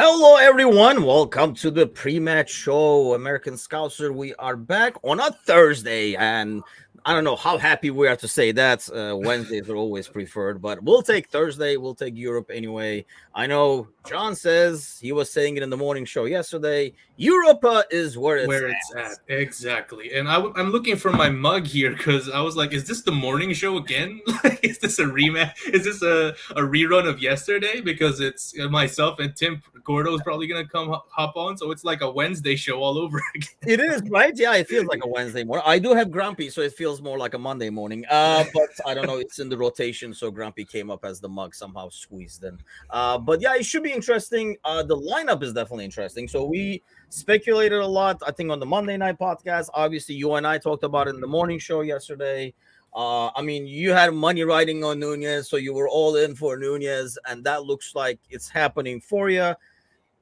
Hello, everyone. Welcome to the pre-match show, American Scouser. We are back on a Thursday, and I don't know how happy we are to say that. Wednesdays are always preferred, but we'll take Thursday. We'll take Europe anyway. I know John says he was saying it in the morning show yesterday. Europa is where it's Where at. it's at exactly. And I'm looking for my mug here because I was like, is this the morning show again? Like, is this a rematch? Is this a rerun of yesterday? Because it's myself and Tim Gordo is probably gonna come hop on, so it's like a Wednesday show all over again. It is, right? Yeah, it feels like a Wednesday morning. I do have Grumpy, so it feels more like a Monday morning. But I don't know. It's in the rotation, so Grumpy came up as the mug somehow squeezed in. But yeah, it should be interesting. The lineup is definitely interesting. So we speculated a lot, I think, on the Monday night podcast. Obviously, you and I talked about it in the morning show yesterday. I mean, you had money riding on Nunez, so you were all in for Nunez, and that looks like it's happening for you.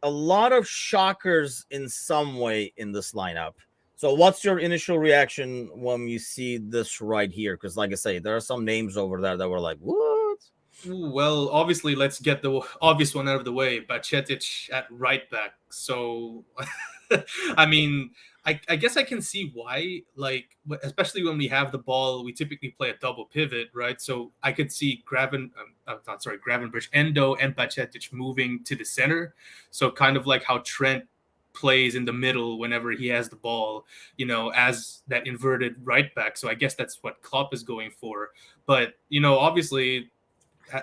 A lot of shockers in some way in this lineup. So, what's your initial reaction when you see this right here? Because, like I say, there are some names over there that were like, "What?" Well, obviously, let's get the obvious one out of the way. Bacetic at right back. So, I mean, I guess I can see why, like, especially when we have the ball, we typically play a double pivot, right? So I could see Gravenbridge, Endo, and Bacetic moving to the center. So kind of like how Trent plays in the middle whenever he has the ball, as that inverted right back. So I guess that's what Klopp is going for. But, obviously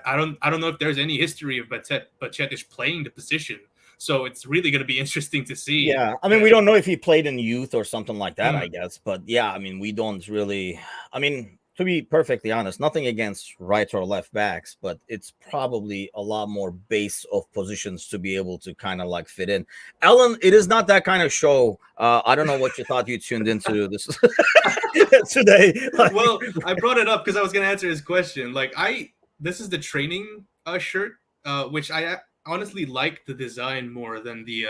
I don't know if there's any history of Bacetic playing the position. So it's really going to be interesting to see. Yeah, I mean, we don't know if he played in youth or something like that, I Mm, guess. But yeah, I mean, we don't really. I mean, to be perfectly honest, nothing against right or left backs, but it's probably a lot more base of positions to be able to kind of like fit in. Alan, it is not that kind of show. I don't know what you thought you tuned into this today. Like, well, I brought it up because I was going to answer his question. This is the training shirt, which I honestly like the design more than the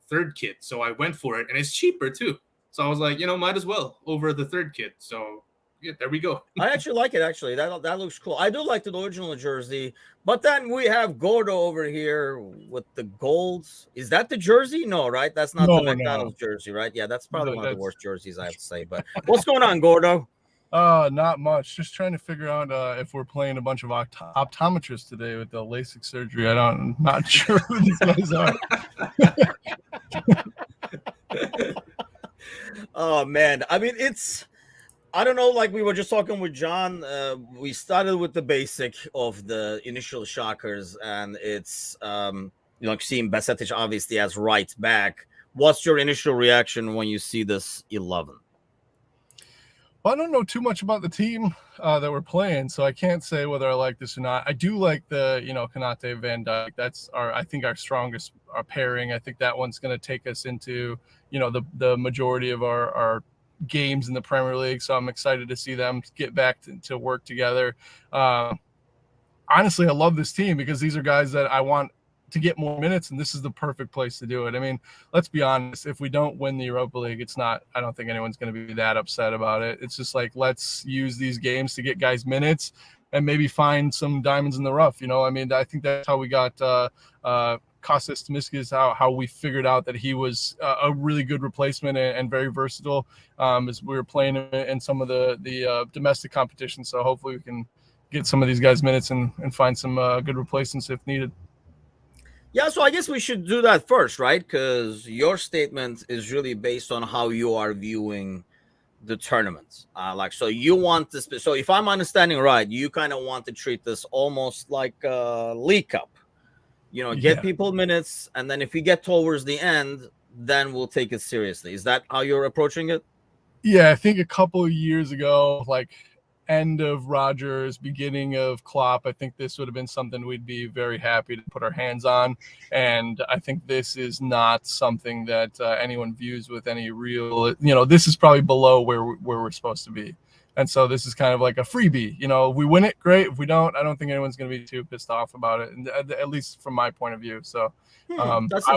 third kit. So I went for it, and it's cheaper too. So I was like, might as well over the third kit. So yeah, there we go. I actually like it. Actually, that looks cool. I do like the original jersey, but then we have Gordo over here with the golds. Is that the jersey? No, right? That's not the No, no, McDonald's jersey, right? Yeah, that's probably one of the that's worst jerseys I have to say. But what's going on, Gordo? not much. Just trying to figure out if we're playing a bunch of optometrists today with the LASK surgery. I'm not sure who these guys are. Oh man, I mean it's. I don't know. Like we were just talking with John. We started with the basic of the initial shockers, and it's seeing Basetic obviously as right back. What's your initial reaction when you see this 11? Well, I don't know too much about the team that we're playing, so I can't say whether I like this or not. I do like the Konate Van Dijk. That's I think our strongest pairing. I think that one's going to take us into the majority of our games in the Premier League. So I'm excited to see them get back to work together. Honestly, I love this team because these are guys that I want to get more minutes, and this is the perfect place to do it. I mean, let's be honest, if we don't win the Europa League, I don't think anyone's going to be that upset about it. It's just like, let's use these games to get guys minutes and maybe find some diamonds in the rough. I mean, I think that's how we got Kostas Tsimikas, how we figured out that he was a really good replacement and very versatile as we were playing in some of the domestic competition. So hopefully we can get some of these guys minutes and find some good replacements if needed. Yeah, so I guess we should do that first, right? Because your statement is really based on how you are viewing the tournaments. So you want this. So if I'm understanding right, you kind of want to treat this almost like a League Cup. Get people minutes, and then if we get towards the end, then we'll take it seriously. Is that how you're approaching it? Yeah, I think a couple of years ago, like end of Rodgers, beginning of Klopp, I think this would have been something we'd be very happy to put our hands on. And I think this is not something that anyone views with any real, this is probably below where we're supposed to be. And so this is kind of like a freebie. If we win it, great. If we don't, I don't think anyone's going to be too pissed off about it, and at least from my point of view. So That's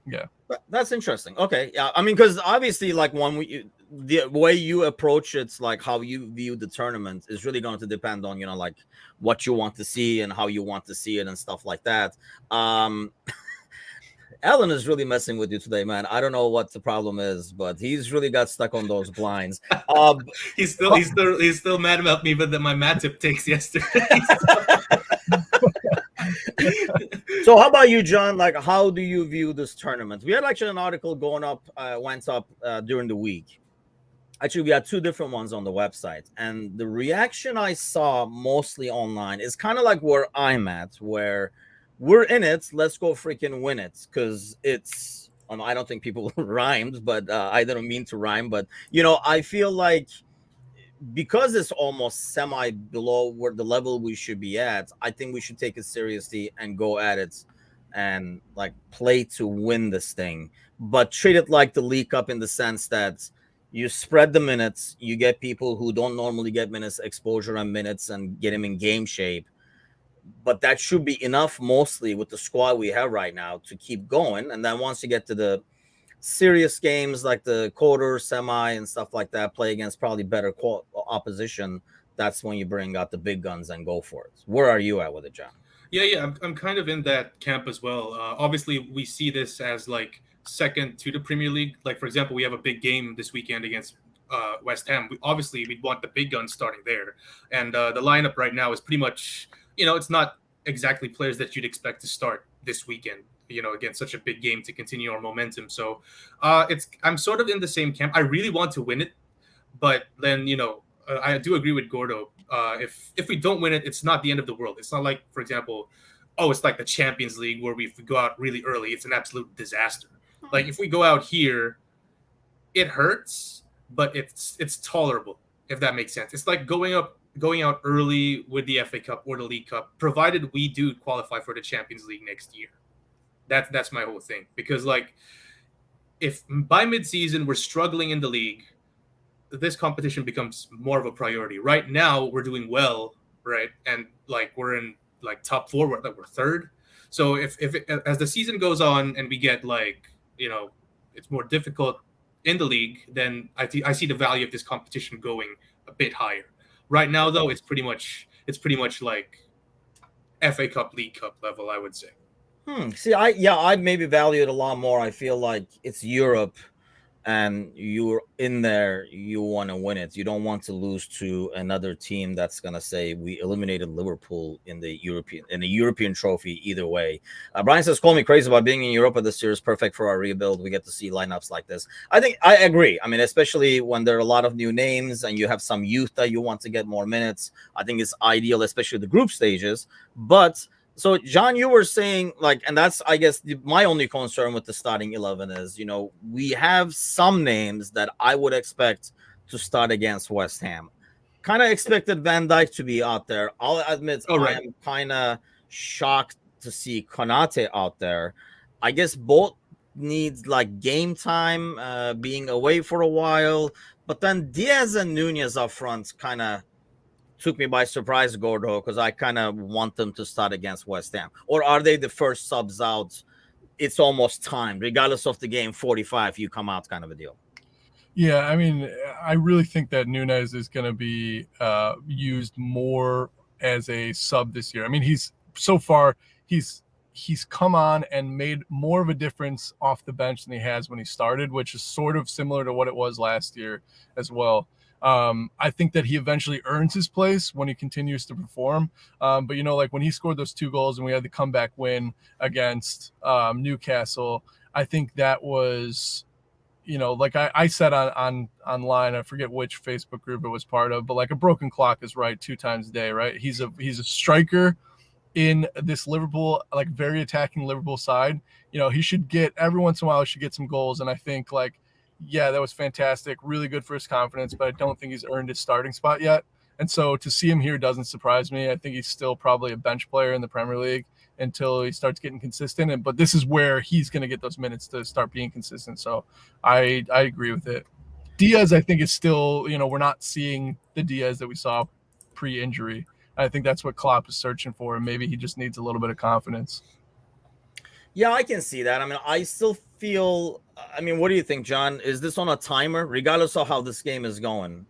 yeah. That's interesting. Okay. Yeah. I mean, because obviously, like the way you approach it's like how you view the tournament is really going to depend on, like what you want to see and how you want to see it and stuff like that. Alan is really messing with you today, man. I don't know what the problem is, but he's really got stuck on those blinds. He's still mad about me, but my Matip takes yesterday. So how about you, John? Like, how do you view this tournament? We had actually an article went up during the week. Actually, we had two different ones on the website, and the reaction I saw mostly online is kind of like where I'm at, where we're in it, let's go freaking win it, because it's I don't think people rhymed, but I didn't mean to rhyme, but I feel like because it's almost semi below where the level we should be at, I think we should take it seriously and go at it and like play to win this thing, but treat it like the League Cup in the sense that you spread the minutes, you get people who don't normally get minutes exposure and minutes and get them in game shape. But that should be enough, mostly with the squad we have right now, to keep going. And then once you get to the serious games like the quarter, semi, and stuff like that, play against probably better opposition, that's when you bring out the big guns and go for it. Where are you at with it, John? Yeah, I'm kind of in that camp as well. Obviously, we see this as like second to the Premier League. Like, for example, we have a big game this weekend against West Ham. We'd want the big guns starting there. And the lineup right now is pretty much, it's not exactly players that you'd expect to start this weekend, against such a big game to continue our momentum. So I'm sort of in the same camp. I really want to win it, but then, I do agree with Gordo. If we don't win it, it's not the end of the world. It's not like, for example, it's like the Champions League where we go out really early. It's an absolute disaster. Like if we go out here, it hurts, but it's tolerable, if that makes sense. It's like going out early with the FA Cup or the League Cup, provided we do qualify for the Champions League next year. That's my whole thing. Because like if by mid-season we're struggling in the league, this competition becomes more of a priority. Right now we're doing well, right? And like we're in like top four, we're third. So if as the season goes on and we get like, it's more difficult in the league, then I see the value of this competition going a bit higher. Right now though, it's pretty much like FA Cup, League Cup level, I would say. See, I'd maybe value it a lot more. I feel like it's Europe and you're in there, you want to win it. You don't want to lose to another team that's going to say we eliminated Liverpool in the European trophy either way. Brian says, call me crazy about being in Europa this year is perfect for our rebuild. We get to see lineups like this. I think I agree. I mean, especially when there are a lot of new names and you have some youth that you want to get more minutes. I think it's ideal, especially the group stages. But so, John, you were saying, like, and that's, I guess, my only concern with the starting 11 is, we have some names that I would expect to start against West Ham. Kind of expected Van Dijk to be out there. I'll admit I am kind of shocked to see Konate out there. I guess both needs, like, game time, being away for a while. But then Diaz and Nunez up front kind of took me by surprise, Gordo, because I kind of want them to start against West Ham. Or are they the first subs out? It's almost time, regardless of the game, 45, you come out kind of a deal. Yeah, I mean, I really think that Nunez is going to be used more as a sub this year. I mean, he's come on and made more of a difference off the bench than he has when he started, which is sort of similar to what it was last year as well. I think that he eventually earns his place when he continues to perform. But, like when he scored those 2 goals and we had the comeback win against Newcastle, I think that was, like I said online, I forget which Facebook group it was part of, but like a broken clock is right 2 times a day, right? He's a striker in this Liverpool, like very attacking Liverpool side. He should get every once in a while, he should get some goals. And I think yeah, that was fantastic. Really good for his confidence, but I don't think he's earned his starting spot yet. And so to see him here doesn't surprise me. I think he's still probably a bench player in the Premier League until he starts getting consistent. But this is where he's going to get those minutes to start being consistent. So I agree with it. Diaz, I think, is still, we're not seeing the Diaz that we saw pre-injury. I think that's what Klopp is searching for, and maybe he just needs a little bit of confidence. Yeah, I can see that. I mean, I still feel. I mean, what do you think, John? Is this on a timer, regardless of how this game is going?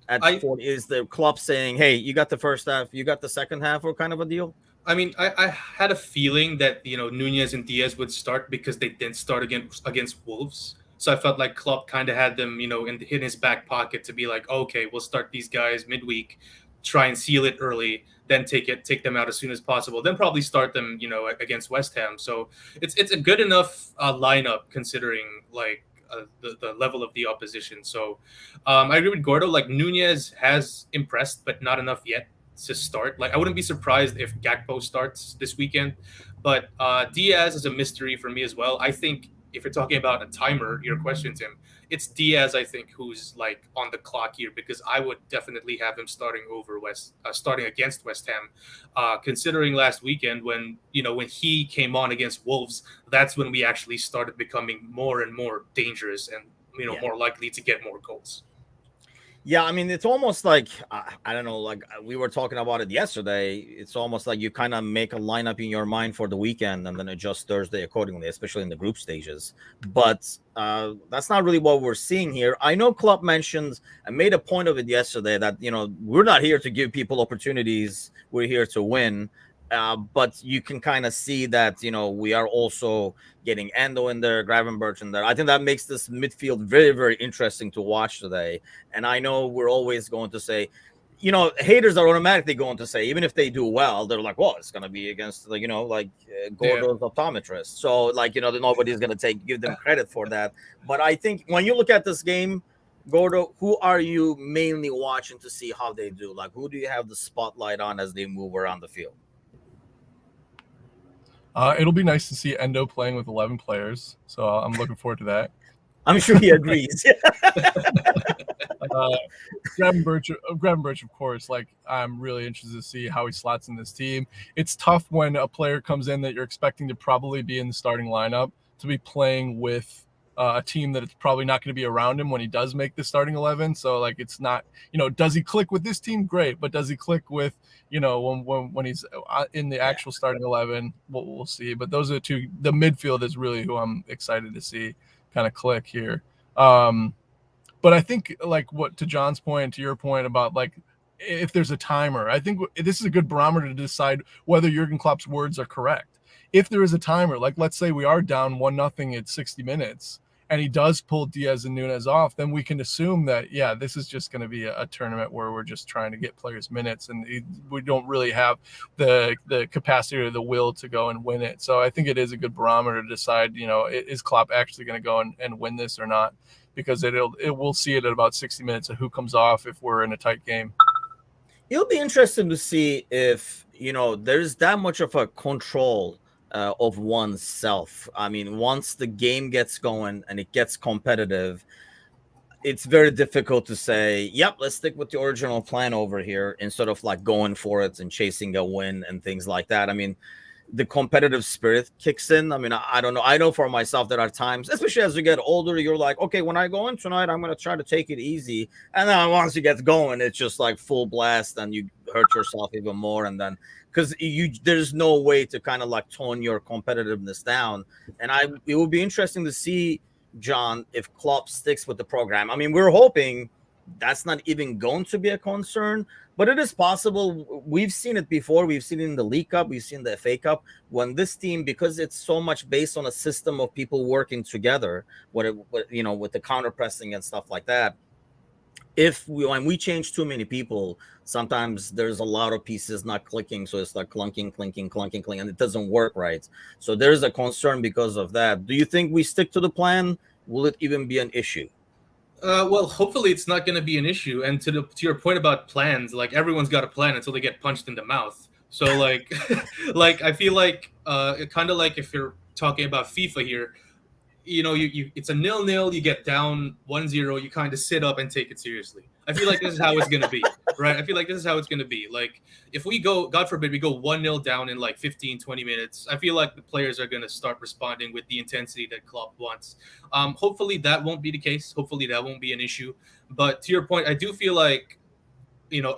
At 40, is the club saying, "Hey, you got the first half, you got the second half," or kind of a deal? I mean, I had a feeling that Nunez and Diaz would start because they didn't start against Wolves. So I felt like Klopp kind of had them, in his back pocket to be like, okay, we'll start these guys midweek, try and seal it early, then take them out as soon as possible, then probably start them, against West Ham. So it's a good enough lineup considering like the level of the opposition. So I agree with Gordo. Like Nunez has impressed, but not enough yet to start. Like I wouldn't be surprised if Gakpo starts this weekend, but Diaz is a mystery for me as well. I think if you're talking about a timer, your question, Tim, it's Diaz. I think who's like on the clock here because I would definitely have him starting against West Ham, considering last weekend when he came on against Wolves, that's when we actually started becoming more and more dangerous and Yeah. more likely to get more goals. Yeah, I mean, it's almost like I don't know, like we were talking about it yesterday. It's almost like you kind of make a lineup in your mind for the weekend and then adjust Thursday accordingly, especially in the group stages. But that's not really what we're seeing here. I know Klopp mentioned and made a point of it yesterday that we're not here to give people opportunities. We're here to win. But you can kind of see that we are also getting Endo in there, Gravenberch in there. I think that makes this midfield very, very interesting to watch today. And I know we're always going to say, haters are automatically going to say, even if they do well, they're like, well, it's going to be against Gordo's optometrist. So nobody's going to give them credit for that. But I think when you look at this game, Gordo, who are you mainly watching to see how they do? Like, who do you have the spotlight on as they move around the field? It'll be nice to see Endo playing with 11 players, so I'm looking forward to that. I'm sure he agrees. Gravenberch, of course. Like I'm really interested to see how he slots in this team. It's tough when a player comes in that you're expecting to probably be in the starting lineup to be playing with a team that it's probably not going to be around him when he does make the starting 11. So like it's not, does he click with this team? Great, but does he click with when he's in the actual starting 11? We'll see. But those are the two. The midfield is really who I'm excited to see kind of click here. But I think like what to John's point, to your point about like if there's a timer, I think this is a good barometer to decide whether Jurgen Klopp's words are correct. If there is a timer, like let's say we are down 1-0 at 60 minutes and he does pull Diaz and Nunez off, then we can assume that, yeah, this is just going to be a tournament where we're just trying to get players minutes and we don't really have the capacity or the will to go and win it. So I think it is a good barometer to decide, is Klopp actually going to go and win this or not? Because we'll see it at about 60 minutes of who comes off if we're in a tight game. It'll be interesting to see if there's that much of a control of oneself. I mean, once the game gets going and it gets competitive, it's very difficult to say, yep, let's stick with the original plan over here instead of like going for it and chasing a win and things like that. I mean, the competitive spirit kicks in. I mean, I don't know. I know for myself there are times, especially as you get older, you're like, okay, when I go in tonight, I'm going to try to take it easy. And then once you get going, it's just like full blast and you hurt yourself even more. And then because there's no way to kind of like tone your competitiveness down. And it will be interesting to see, John, if Klopp sticks with the program. I mean, we're hoping that's not even going to be a concern, but it is possible. We've seen it before. We've seen it in the League Cup. We've seen the FA Cup when this team, because it's so much based on a system of people working together, with the counter pressing and stuff like that. When we change too many people, sometimes there's a lot of pieces not clicking, so it's like clunking, and it doesn't work right. So there's a concern because of that. Do you think we stick to the plan? Will it even be an issue? Well, hopefully it's not going to be an issue. And to your point about plans, like everyone's got a plan until they get punched in the mouth. So like, like I feel like kind of like if you're talking about FIFA here, you it's a 0-0, you get down 1-0, you kind of sit up and take it seriously. I feel like this is how it's going to be, right? I feel like this is how it's going to be. Like if we go, God forbid, we go 1-0 down in like 15, 20 minutes, I feel like the players are going to start responding with the intensity that Klopp wants. Hopefully that won't be the case. Hopefully that won't be an issue. But to your point, I do feel like,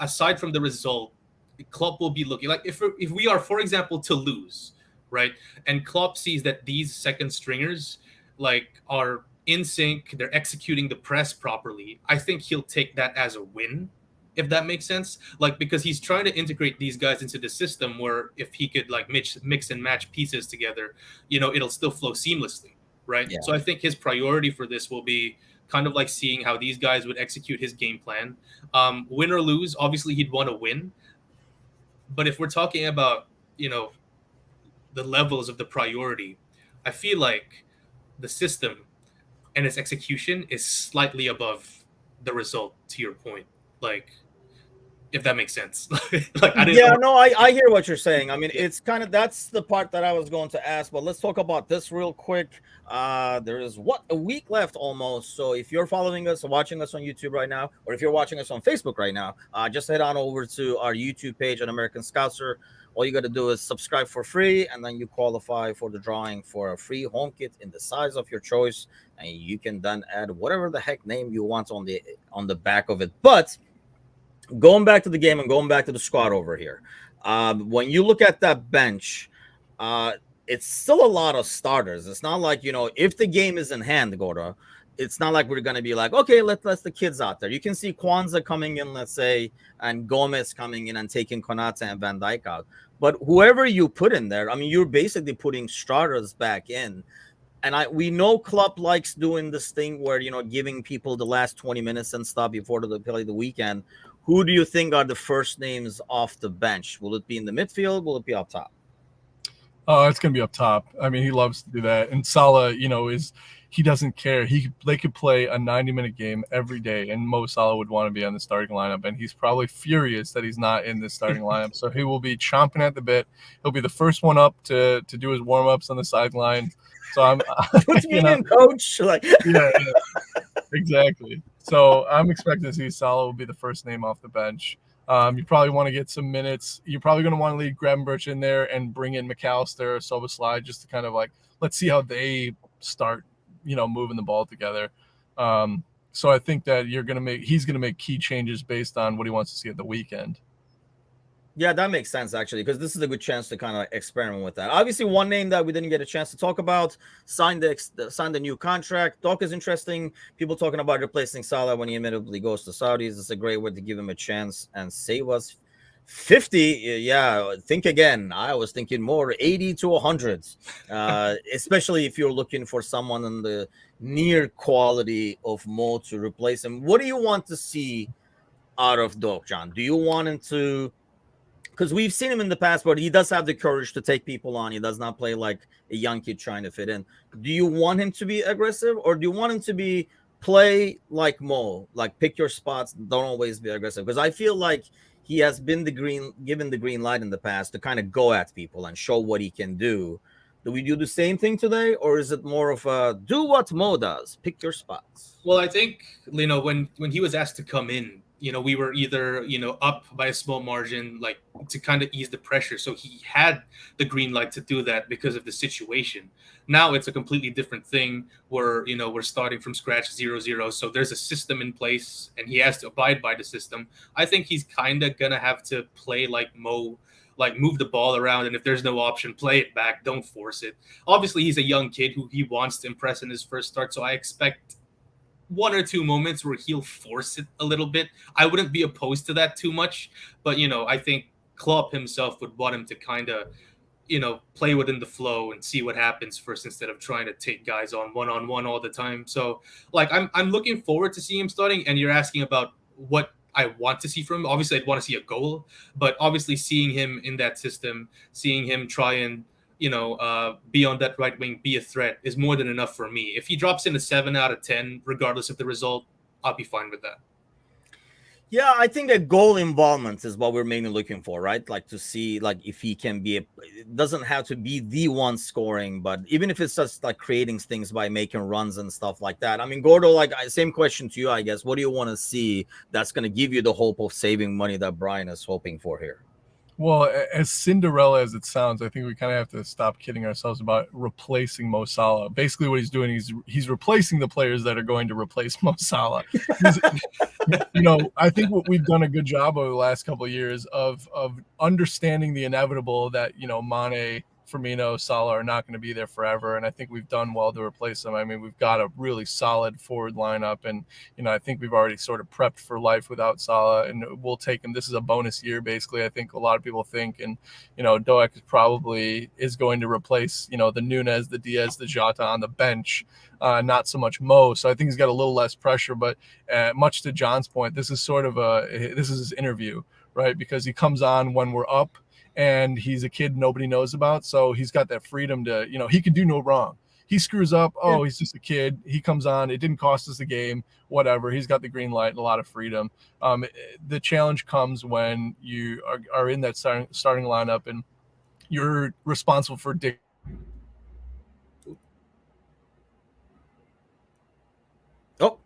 aside from the result, Klopp will be looking like if we are, for example, to lose, right? And Klopp sees that these second stringers like are in sync, they're executing the press properly. I think he'll take that as a win, if that makes sense. Like, because he's trying to integrate these guys into the system where if he could like mix and match pieces together, it'll still flow seamlessly, right? Yeah. So I think his priority for this will be kind of like seeing how these guys would execute his game plan. Win or lose, obviously he'd want to win. But if we're talking about, the levels of the priority, I feel like the system and its execution is slightly above the result, to your point. Like, if that makes sense. Like, I didn't Yeah, know. no, I hear what you're saying. I mean, it's kind of that's the part that I was going to ask, but let's talk about this real quick. There is a week left almost. So if you're following us or watching us on YouTube right now, or if you're watching us on Facebook right now, just head on over to our YouTube page on American Scouser. All you got to do is subscribe for free, and then you qualify for the drawing for a free home kit in the size of your choice, and you can then add whatever the heck name you want on the back of it. But going back to the game and going back to the squad over here, when you look at that bench, it's still a lot of starters. It's not like, if the game is in hand, Gordo, it's not like we're going to be like, okay, let's let the kids out there. You can see Kwanzaa coming in, let's say, and Gomez coming in and taking Konate and Van Dijk out. But whoever you put in there, I mean, you're basically putting starters back in. And we know Klopp likes doing this thing where, giving people the last 20 minutes and stuff before they play the weekend. Who do you think are the first names off the bench? Will it be in the midfield? Will it be up top? Oh, it's going to be up top. I mean, he loves to do that. And Salah, he doesn't care. They could play a 90-minute game every day, and Mo Salah would want to be on the starting lineup, and he's probably furious that he's not in the starting lineup. So he will be chomping at the bit. He'll be the first one up to do his warm-ups on the sideline. So I'm put me in, coach. Like, yeah, exactly. So I'm expecting to see Salah will be the first name off the bench. You probably want to get some minutes. You're probably going to want to leave Gravenberch in there and bring in McAllister or Soboslai just to kind of like, let's see how they start, moving the ball together. So I think that he's going to make key changes based on what he wants to see at the weekend. Yeah, that makes sense, actually, because this is a good chance to kind of experiment with that. Obviously, one name that we didn't get a chance to talk about signed the new contract. Doc is interesting. People talking about replacing Salah when he inevitably goes to Saudis. It's a great way to give him a chance and save us 50. Yeah, think again. I was thinking more 80 to 100, especially if you're looking for someone in the near quality of Mo to replace him. What do you want to see out of Doc, John? Do you want him to... Because we've seen him in the past, but he does have the courage to take people on. He does not play like a young kid trying to fit in. Do you want him to be aggressive, or do you want him to play like Mo, like pick your spots, don't always be aggressive? Because I feel like he has been given the green light in the past to kind of go at people and show what he can do. Do we do the same thing today, or is it more of a do what Mo does, pick your spots? Well, I think, when he was asked to come in, we were either, up by a small margin, like to kind of ease the pressure. So he had the green light to do that because of the situation. Now it's a completely different thing where, we're starting from scratch 0-0. So there's a system in place and he has to abide by the system. I think he's kind of going to have to play like Mo, like move the ball around. And if there's no option, play it back. Don't force it. Obviously, he's a young kid who he wants to impress in his first start. So I expect one or two moments where he'll force it a little bit. I wouldn't be opposed to that too much, but I think Klopp himself would want him to kind of, play within the flow and see what happens first instead of trying to take guys on one all the time. So, like, I'm looking forward to seeing him starting. And you're asking about what I want to see from him. Obviously, I'd want to see a goal, but obviously seeing him in that system, seeing him try and be on that right wing, be a threat is more than enough for me. If he drops in a 7 out of 10, regardless of the result, I'll be fine with that. Yeah, I think a goal involvement is what we're mainly looking for, right? Like to see, like if he can be, it doesn't have to be the one scoring, but even if it's just like creating things by making runs and stuff like that. I mean, Gordo, like same question to you, I guess. What do you want to see that's going to give you the hope of saving money that Brian is hoping for here? Well, as Cinderella as it sounds, I think we kind of have to stop kidding ourselves about replacing Mo Salah. Basically, what he's doing is he's replacing the players that are going to replace Mo Salah. I think what we've done a good job over the last couple of years of understanding the inevitable that Mane Firmino, Salah are not going to be there forever, and I think we've done well to replace them. I mean, we've got a really solid forward lineup, and I think we've already sort of prepped for life without Salah, and we'll take him. This is a bonus year, basically. I think a lot of people think, and Doak probably is going to replace the Nunez, the Diaz, the Jota on the bench, not so much Mo. So I think he's got a little less pressure. But much to John's point, this is his interview, right? Because he comes on when we're up, and he's a kid nobody knows about. So he's got that freedom to, he can do no wrong. He screws up. Oh, he's just a kid. He comes on. It didn't cost us the game, whatever. He's got the green light and a lot of freedom. The challenge comes when you are in that starting lineup and you're responsible for Oh,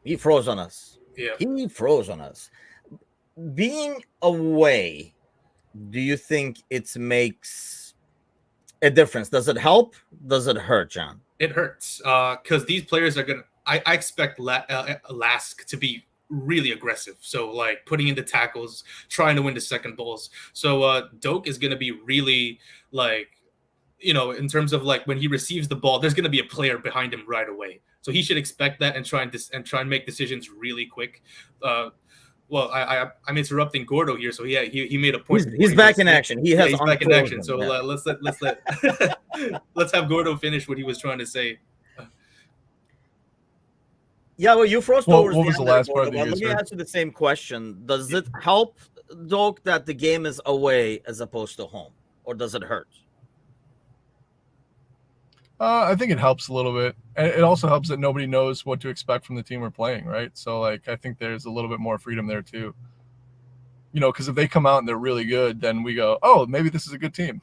he froze on us. Yeah. He froze on us. Being away, do you think it makes a difference? Does it help? Does it hurt, John? It hurts because these players are going to – I expect LASK to be really aggressive. So, like, putting in the tackles, trying to win the second balls. So, Doak is going to be really, like, in terms of, like, when he receives the ball, there's going to be a player behind him right away. So he should expect that and try and make decisions really quick. Well, I'm interrupting Gordo here, so he made a point. He's back in action. He's back in action. So let's let's have Gordo finish what he was trying to say. Yeah, well, you froze towards what was the last part? Let me ask you the same question. Does it help, Doak, that the game is away as opposed to home, or does it hurt? I think it helps a little bit. It also helps that nobody knows what to expect from the team we're playing, right? So, like, I think there's a little bit more freedom there too. Because if they come out and they're really good, then we go, oh, maybe this is a good team.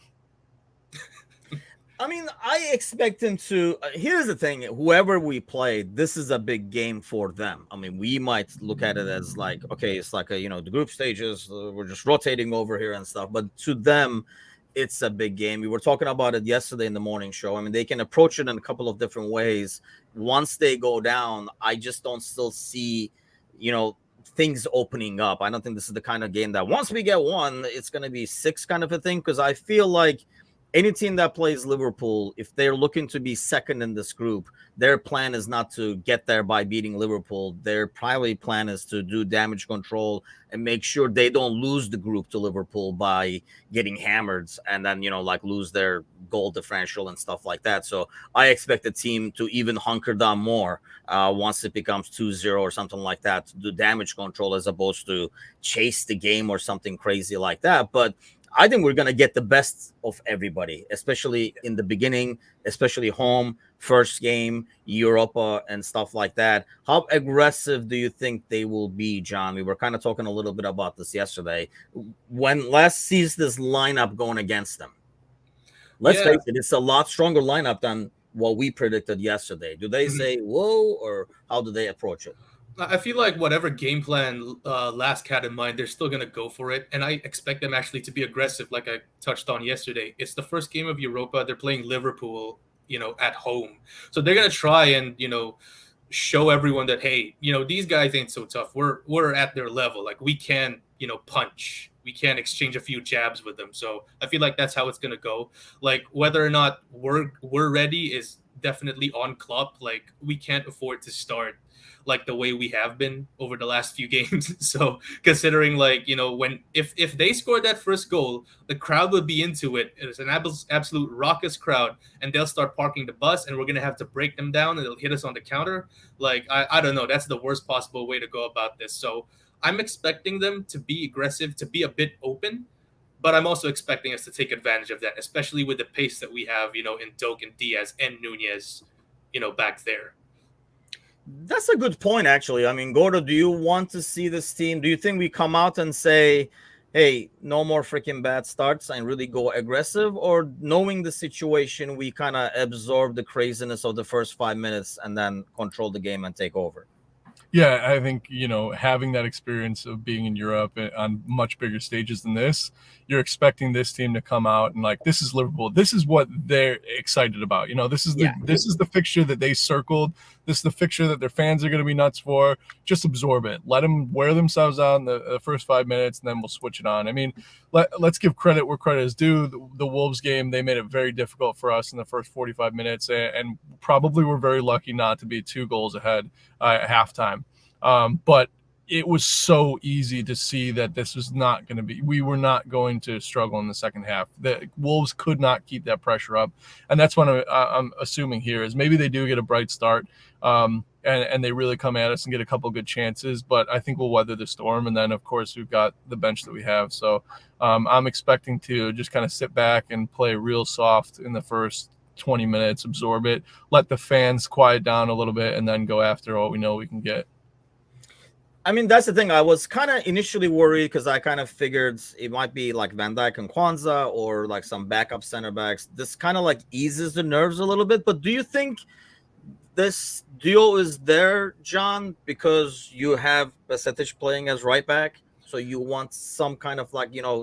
I mean, I expect him to. Here's the thing: whoever we play, this is a big game for them. I mean, we might look at it as like, okay, it's like the group stages. We're just rotating over here and stuff. But to them, it's a big game. We were talking about it yesterday in the morning show. I mean, they can approach it in a couple of different ways. Once they go down, I just don't still see, things opening up. I don't think this is the kind of game that once we get one, it's going to be 6 kind of a thing. Because I feel like any team that plays Liverpool, if they're looking to be second in this group, their plan is not to get there by beating Liverpool. Their primary plan is to do damage control and make sure they don't lose the group to Liverpool by getting hammered and then, lose their goal differential and stuff like that. So I expect the team to even hunker down more once it becomes 2-0 or something like that to do damage control as opposed to chase the game or something crazy like that. But I think we're going to get the best of everybody, especially in the beginning, especially home, first game, Europa, and stuff like that. How aggressive do you think they will be, John? We were kind of talking a little bit about this yesterday. When LASK sees this lineup going against them, let's face it, it's a lot stronger lineup than what we predicted yesterday. Do they say, whoa, or how do they approach it? I feel like whatever game plan LASK had in mind, they're still going to go for it. And I expect them actually to be aggressive, like I touched on yesterday. It's the first game of Europa. They're playing Liverpool, at home. So they're going to try and, show everyone that, hey, these guys ain't so tough. We're at their level. Like, we can, punch. We can exchange a few jabs with them. So I feel like that's how it's going to go. Like, whether or not we're ready is definitely on Klopp. Like, we can't afford to start like the way we have been over the last few games. So considering if they scored that first goal, the crowd would be into it. It's an absolute raucous crowd and they'll start parking the bus and we're going to have to break them down and they'll hit us on the counter. Like, I don't know. That's the worst possible way to go about this. So I'm expecting them to be aggressive, to be a bit open, but I'm also expecting us to take advantage of that, especially with the pace that we have, in Doak and Diaz and Nunez, back there. That's a good point, actually. I mean, Gordo, do you want to see this team? Do you think we come out and say, hey, no more freaking bad starts and really go aggressive? Or knowing the situation, we kind of absorb the craziness of the first 5 minutes and then control the game and take over? Yeah, I think, having that experience of being in Europe on much bigger stages than this, you're expecting this team to come out and this is Liverpool. This is what they're excited about. This is the fixture that they circled. This is the fixture that their fans are going to be nuts for. Just absorb it. Let them wear themselves out in the first 5 minutes, and then we'll switch it on. I mean, let's give credit where credit is due. The Wolves game, they made it very difficult for us in the first 45 minutes, and probably were very lucky not to be 2 goals ahead at halftime. But it was so easy to see that this was not going to be, we were not going to struggle in the second half. The Wolves could not keep that pressure up. And that's what I'm assuming here is maybe they do get a bright start and they really come at us and get a couple good chances, but I think we'll weather the storm. And then of course we've got the bench that we have. So I'm expecting to just kind of sit back and play real soft in the first 20 minutes, absorb it, let the fans quiet down a little bit, and then go after what we know we can get. I mean, that's the thing. I was kind of initially worried because I kind of figured it might be like Van Dijk and Kwanzaa or like some backup center backs. This kind of eases the nerves a little bit. But do you think this duo is there, John, because you have Besetic playing as right back? So you want some kind of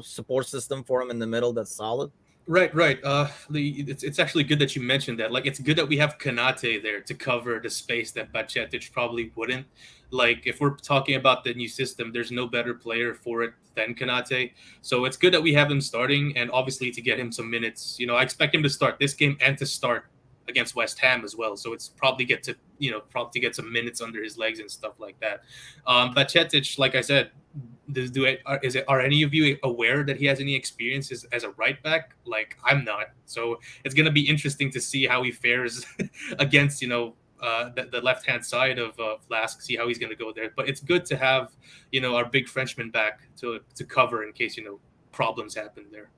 support system for him in the middle that's solid? Right. It's actually good that you mentioned that. It's good that we have Konate there to cover the space that Bajcetic probably wouldn't. If we're talking about the new system, there's no better player for it than Konate. So it's good that we have him starting, and obviously to get him some minutes. I expect him to start this game and to start against West Ham as well. So it's probably get some minutes under his legs and stuff like that. Bajcetic, like I said, are any of you aware that he has any experience as a right back? I'm not. So it's going to be interesting to see how he fares against the left hand side of LASK. See how he's going to go there. But it's good to have our big Frenchman back to cover in case problems happen there.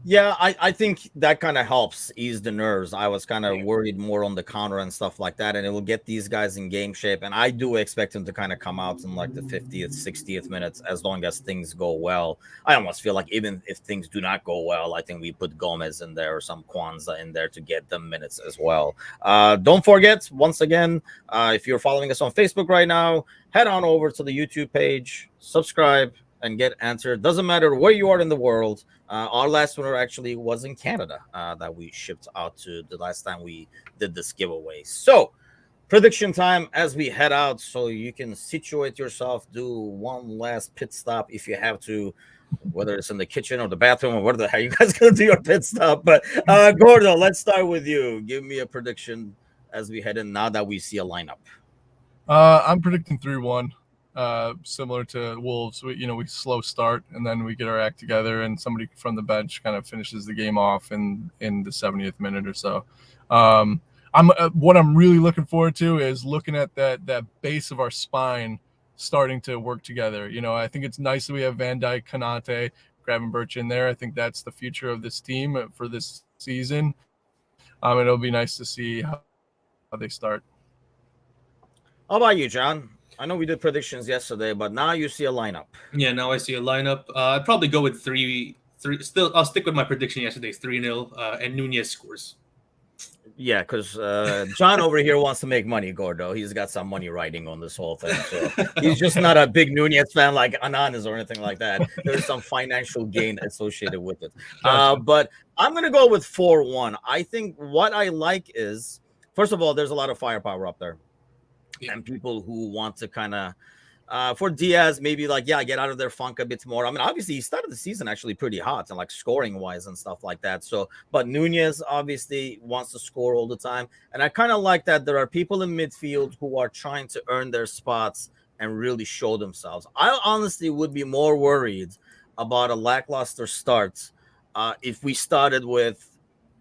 Yeah, I think that kind of helps ease the nerves. I was kind of worried more on the counter and stuff like that, and it will get these guys in game shape. And I do expect him to kind of come out in the 50th, 60th minutes as long as things go well. I almost feel like even if things do not go well, I think we put Gomez in there or some Kwanzaa in there to get them minutes as well. Don't forget, once again, if you're following us on Facebook right now, head on over to the YouTube page, subscribe, and get answered. Doesn't matter where you are in the world. Our last winner actually was in Canada that we shipped out to the last time we did this giveaway. So prediction time as we head out, so you can situate yourself, do one last pit stop if you have to, whether it's in the kitchen or the bathroom or where the hell you guys gonna do your pit stop. But Gordo, let's start with you. Give me a prediction as we head in now that we see a lineup. I'm predicting 3-1. Similar to Wolves, we slow start and then we get our act together, and somebody from the bench kind of finishes the game off in the 70th minute or so. What I'm really looking forward to is looking at that base of our spine starting to work together. I think it's nice that we have Van Dijk, Konate, Gravenberch in there. I think that's the future of this team for this season. It'll be nice to see how they start. How about you, John? I know we did predictions yesterday, but now you see a lineup. Yeah, now I see a lineup. I'd probably go with 3. Still, I'll stick with my prediction yesterday, 3-0, and Nunez scores. Yeah, because John over here wants to make money, Gordo. He's got some money riding on this whole thing. So he's just not a big Nunez fan like Ananas or anything like that. There's some financial gain associated with it. But I'm going to go with 4-1. I think what I like is, first of all, there's a lot of firepower up there. Yeah. And people who want to kind of, for Diaz, maybe get out of their funk a bit more. I mean, obviously, he started the season actually pretty hot and scoring wise and stuff like that. So, but Nunez obviously wants to score all the time. And I kind of like that there are people in midfield who are trying to earn their spots and really show themselves. I honestly would be more worried about a lackluster start if we started with,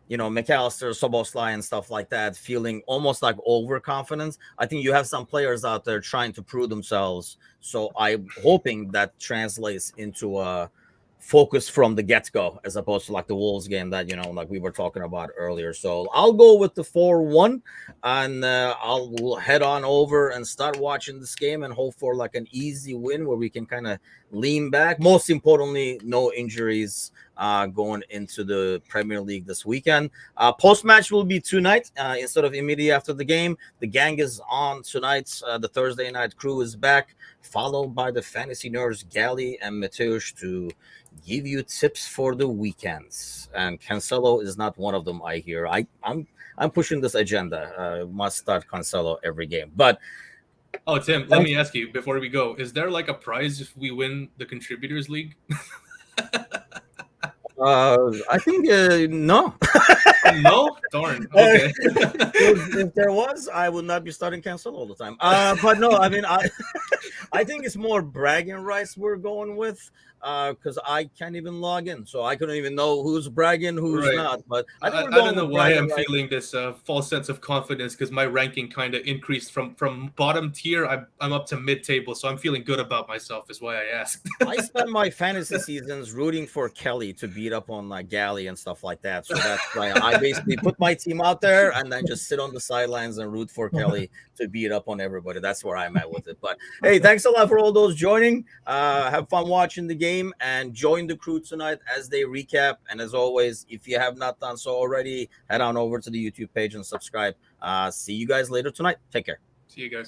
McAllister, Szoboszlai and stuff like that, feeling almost like overconfidence. I think you have some players out there trying to prove themselves. So I'm hoping that translates into a focus from the get-go as opposed to the Wolves game that, we were talking about earlier. So I'll go with the 4-1 and we'll head on over and start watching this game and hope for an easy win where we can kind of lean back. Most importantly, no injuries going into the Premier League this weekend. Post match will be tonight instead of immediately after the game. The gang is on tonight. The Thursday night crew is back, followed by the fantasy nerds Gali and Mateusz to give you tips for the weekends. And Cancelo is not one of them. I hear. I'm pushing this agenda. Must start Cancelo every game, but. Oh, Tim, let me ask you before we go: is there like a prize if we win the Contributors League? I think no. No, darn. Okay. If there was, I would not be starting Cancel all the time. But no, I mean, I think it's more bragging rights we're going with because I can't even log in, so I couldn't even know who's bragging, who's Right. not. But I think I we're going don't know with why bragging I'm rights. feeling this false sense of confidence because my ranking kind of increased from bottom tier. I'm up to mid table, so I'm feeling good about myself. Is why I asked. I spent my fantasy seasons rooting for Kelly to beat up on like Galley and stuff like that. So that's why I basically put my team out there and then just sit on the sidelines and root for Kelly to beat up on everybody. That's where I'm at with it. But hey, thanks a lot for all those joining. Have fun watching the game and join the crew tonight as they recap. And as always, if you have not done so already, head on over to the YouTube page and subscribe. See you guys later tonight. Take care. See you guys.